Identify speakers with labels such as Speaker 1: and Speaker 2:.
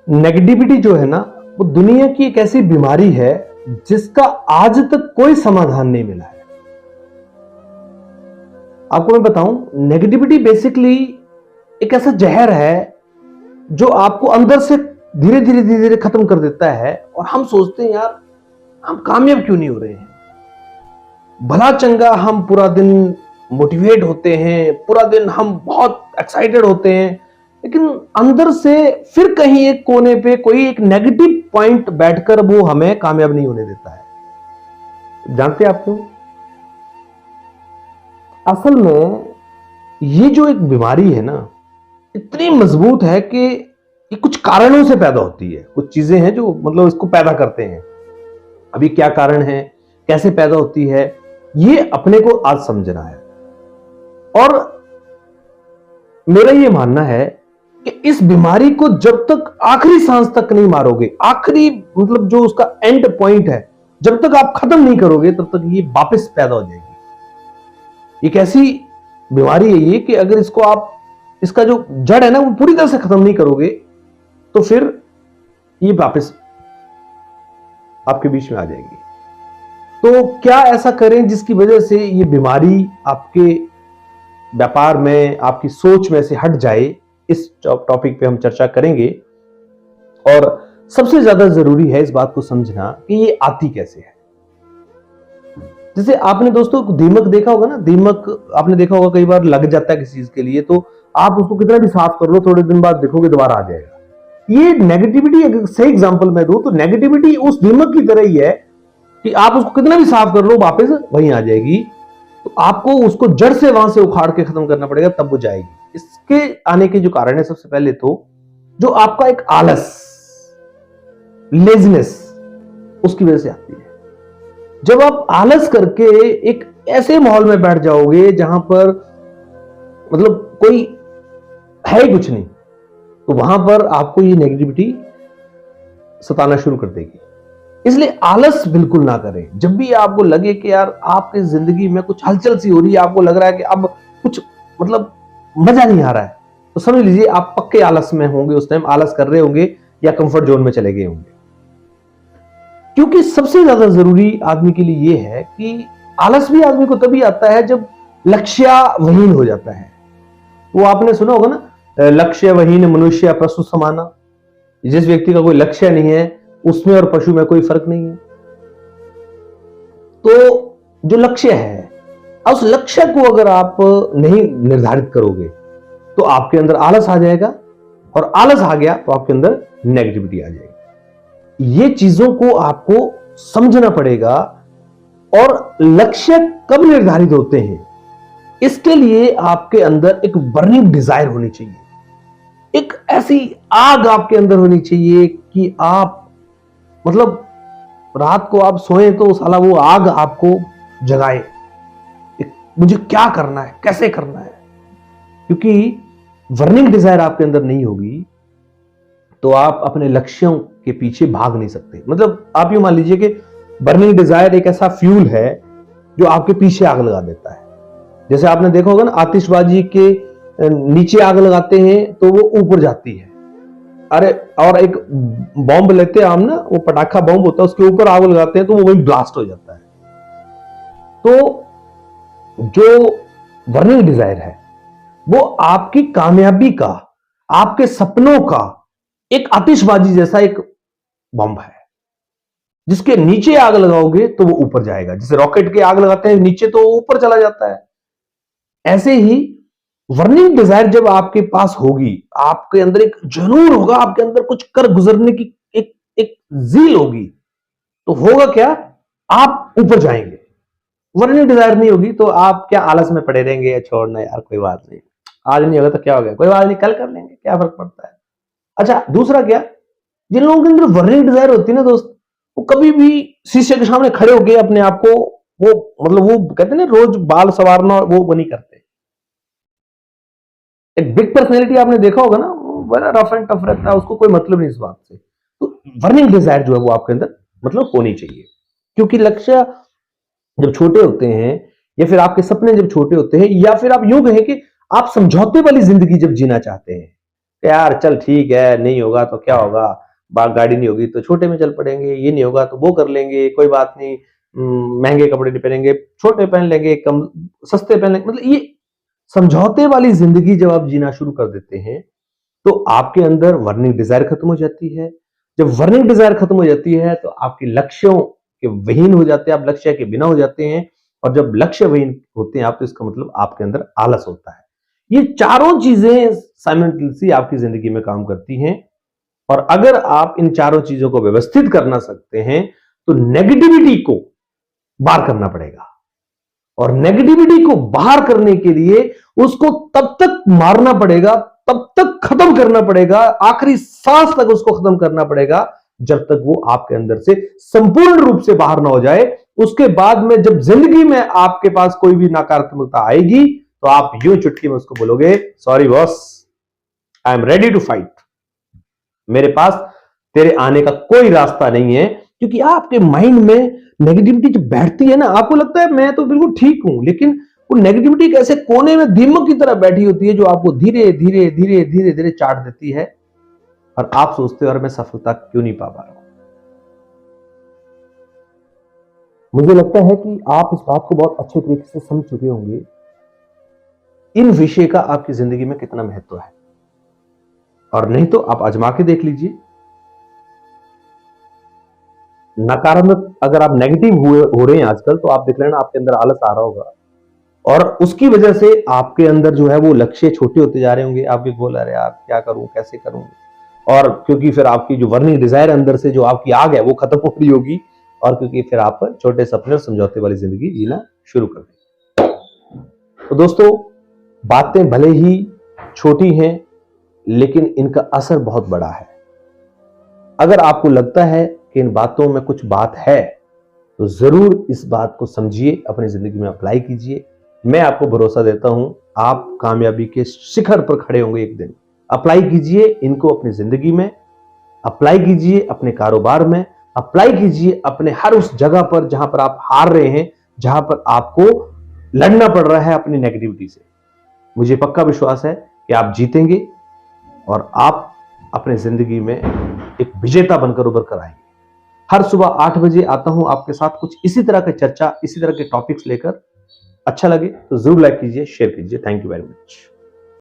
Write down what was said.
Speaker 1: Negativity जो है ना, वो दुनिया की एक ऐसी बीमारी है जिसका आज तक कोई समाधान नहीं मिला है। आपको मैं बताऊं, नेगेटिविटी बेसिकली एक ऐसा जहर है जो आपको अंदर से धीरे धीरे धीरे धीरे खत्म कर देता है। और हम सोचते हैं यार, हम कामयाब क्यों नहीं हो रहे हैं। भला चंगा हम पूरा दिन मोटिवेट होते हैं, पूरा दिन हम बहुत एक्साइटेड होते हैं, लेकिन अंदर से फिर कहीं एक कोने पे कोई एक नेगेटिव पॉइंट बैठकर वो हमें कामयाब नहीं होने देता है। जानते हैं आप क्यों? असल में ये जो एक बीमारी है ना, इतनी मजबूत है कि ये कुछ कारणों से पैदा होती है। कुछ चीजें हैं जो मतलब इसको पैदा करते हैं। अभी क्या कारण है, कैसे पैदा होती है, ये अपने को आज समझना है। और मेरा ये मानना है कि इस बीमारी को जब तक आखिरी सांस तक नहीं मारोगे, आखिरी मतलब जो उसका एंड पॉइंट है, जब तक आप खत्म नहीं करोगे, तब तक ये वापस पैदा हो जाएगी। एक ऐसी बीमारी है ये कि अगर इसको आप, इसका जो जड़ है ना, वो पूरी तरह से खत्म नहीं करोगे तो फिर ये वापस आपके बीच में आ जाएगी। तो क्या ऐसा करें जिसकी वजह से ये बीमारी आपके व्यापार में, आपकी सोच में से हट जाए, इस टॉपिक पे हम चर्चा करेंगे। और सबसे ज्यादा जरूरी है इस बात को समझना कि ये आती कैसे है। जैसे आपने दोस्तों दीमक देखा होगा ना, दीमक आपने देखा होगा कई बार लग जाता है किसी चीज के लिए, तो आप उसको कितना भी साफ कर लो, थोड़े दिन बाद देखोगे दोबारा आ जाएगा। ये नेगेटिविटी, अगर सही एग्जांपल मैं दूं तो नेगेटिविटी उस दीमक की तरह ही है कि आप उसको कितना भी साफ कर लो, वापस वहीं आ जाएगी। तो आपको उसको जड़ से वहां से उखाड़ के खत्म करना पड़ेगा, तब वो जाएगी। इसके आने के जो कारण है, सबसे पहले तो जो आपका एक आलस, लेजीनेस, उसकी वजह से आती है। जब आप आलस करके एक ऐसे माहौल में बैठ जाओगे जहां पर मतलब कोई है ही कुछ नहीं, तो वहां पर आपको ये नेगेटिविटी सताना शुरू कर देगी। इसलिए आलस बिल्कुल ना करें। जब भी आपको लगे कि यार आपकी जिंदगी में कुछ हलचल सी हो रही है, आपको लग रहा है कि अब कुछ मतलब मजा नहीं आ रहा है, तो समझ लीजिए आप पक्के आलस में होंगे। उस टाइम आलस कर रहे होंगे या कंफर्ट जोन में चले गए होंगे। क्योंकि सबसे ज्यादा जरूरी आदमी के लिए यह है कि आलस भी आदमी को तभी आता है जब लक्ष्यविहीन हो जाता है। वो आपने सुना होगा ना, लक्ष्यविहीन मनुष्य पशु समाना। जिस व्यक्ति का कोई लक्ष्य नहीं है, उसमें और पशु में कोई फर्क नहीं है। तो जो लक्ष्य है, उस लक्ष्य को अगर आप नहीं निर्धारित करोगे तो आपके अंदर आलस आ जाएगा, और आलस आ गया तो आपके अंदर नेगेटिविटी आ जाएगी। ये चीजों को आपको समझना पड़ेगा। और लक्ष्य कब निर्धारित होते हैं, इसके लिए आपके अंदर एक बर्निंग डिजायर होनी चाहिए। एक ऐसी आग आपके अंदर होनी चाहिए कि आप मतलब रात को आप सोए तो साला वो आग आपको जगाए, मुझे क्या करना है, कैसे करना है। क्योंकि बर्निंग डिजायर आपके अंदर नहीं होगी तो आप अपने लक्ष्यों के पीछे भाग नहीं सकते। मतलब आप यूं मान लीजिए कि बर्निंग डिजायर एक ऐसा फ्यूल है जो आपके पीछे आग लगा देता है। जैसे आपने देखा होगा ना, आतिशबाजी के नीचे आग लगाते हैं तो वो ऊपर जाती है। अरे और एक बॉम्ब लेते हैं हम ना, वो पटाखा बॉम्ब होता है, उसके ऊपर आग लगाते हैं तो वो वहीं ब्लास्ट हो जाता है। तो जो बर्निंग डिजायर है वो आपकी कामयाबी का, आपके सपनों का एक आतिशबाजी जैसा एक बम है, जिसके नीचे आग लगाओगे तो वो ऊपर जाएगा। जैसे रॉकेट के आग लगाते हैं नीचे तो ऊपर चला जाता है। ऐसे ही बर्निंग डिजायर जब आपके पास होगी, आपके अंदर एक जुनून होगा, आपके अंदर कुछ कर गुजरने की एक एक जील होगी, तो होगा क्या, आप ऊपर जाएंगे। बर्निंग डिजायर नहीं होगी तो आप क्या आलस में पड़े रहेंगे, छोड़ना यार कोई बात नहीं, आज नहीं होगा तो क्या हो गया, कोई बात नहीं कल कर लेंगे, क्या फर्क पड़ता है। अच्छा, दूसरा क्या, जिन लोगों के अंदर बर्निंग डिजायर होती है ना दोस्त, वो कभी भी शीशे के सामने खड़े होके अपने आप को वो मतलब वो कहते हैं ना रोज बाल संवारना, वो नहीं करते। एक बिग पर्सनैलिटी आपने देखा होगा ना, बड़ा रफ एंड टफ रहता है, उसको कोई मतलब नहीं इस बात से। तो बर्निंग डिजायर जो है वो आपके अंदर मतलब होनी चाहिए। क्योंकि लक्ष्य जब छोटे होते हैं, या फिर आपके सपने जब छोटे होते हैं, या फिर आप यूं कहें कि आप समझौते वाली जिंदगी जब जीना चाहते हैं, यार चल ठीक है, नहीं होगा तो क्या होगा, गाड़ी नहीं होगी तो छोटे में चल पड़ेंगे, ये नहीं होगा तो वो कर लेंगे, कोई बात नहीं, महंगे कपड़े नहीं पहनेंगे, छोटे पहन लेंगे, कम सस्ते पहन लेंगे। मतलब ये समझौते वाली जिंदगी जब आप जीना शुरू कर देते हैं तो आपके अंदर वर्निंग डिजायर खत्म हो जाती है। जब वर्निंग डिजायर खत्म हो जाती है तो आपके लक्ष्यों के विहीन हो जाते हैं, आप लक्ष्य के बिना हो जाते हैं। और जब लक्ष्य विहीन होते हैं आप, तो इसका मतलब आपके अंदर आलस होता है। ये चारों चीजें साइमल्टेनियसली आपकी जिंदगी में काम करती हैं। और अगर आप इन चारों चीजों को व्यवस्थित करना सकते हैं तो नेगेटिविटी को बाहर करना पड़ेगा। और नेगेटिविटी को बाहर करने के लिए उसको तब तक मारना पड़ेगा, तब तक खत्म करना पड़ेगा, आखिरी सांस तक उसको खत्म करना पड़ेगा, जब तक वो आपके अंदर से संपूर्ण रूप से बाहर ना हो जाए। उसके बाद में जब जिंदगी में आपके पास कोई भी नकारात्मकता आएगी तो आप यूं चुटकी में उसको बोलोगे, sorry boss, I am ready to fight, मेरे पास तेरे आने का कोई रास्ता नहीं है। क्योंकि आपके माइंड में नेगेटिविटी जब बैठती है ना, आपको लगता है मैं तो बिल्कुल ठीक हूं, लेकिन वो नेगेटिविटी कैसे कोने में दीमक की तरह बैठी होती है, जो आपको धीरे धीरे धीरे धीरे धीरे चाट देती है। और आप सोचते हो यार मैं सफलता क्यों नहीं पा रहा हूं। मुझे लगता है कि आप इस बात को बहुत अच्छे तरीके से समझ चुके होंगे, इन विषय का आपकी जिंदगी में कितना महत्व है। और नहीं तो आप आजमा के देख लीजिए, नकारात्मक अगर आप नेगेटिव हो रहे हैं आजकल, तो आप देख लेना आपके अंदर आलस आ रहा होगा, और उसकी वजह से आपके अंदर जो है वो लक्ष्य छोटे होते जा रहे होंगे। आप भी बोल रहे यार क्या करूं, कैसे करूं, और क्योंकि फिर आपकी जो वर्निंग डिजायर अंदर से जो आपकी आग है वो खत्म हो रही होगी, और क्योंकि फिर आप छोटे सपने और समझौते वाली जिंदगी जीना शुरू कर देंगे। तो दोस्तों, बातें भले ही छोटी हैं लेकिन इनका असर बहुत बड़ा है। अगर आपको लगता है कि इन बातों में कुछ बात है तो जरूर इस बात को समझिए, अपनी जिंदगी में अप्लाई कीजिए। मैं आपको भरोसा देता हूं आप कामयाबी के शिखर पर खड़े होंगे एक दिन। अप्लाई कीजिए इनको अपनी जिंदगी में, अप्लाई कीजिए अपने कारोबार में, अप्लाई कीजिए अपने हर उस जगह पर जहां पर आप हार रहे हैं, जहां पर आपको लड़ना पड़ रहा है अपनी नेगेटिविटी से। मुझे पक्का विश्वास है कि आप जीतेंगे और आप अपनी जिंदगी में एक विजेता बनकर उभर कर आएंगे। हर सुबह 8 बजे आता हूं आपके साथ कुछ इसी तरह की चर्चा, इसी तरह के टॉपिक्स लेकर। अच्छा लगे तो जरूर लाइक कीजिए, शेयर कीजिए। Thank you very much.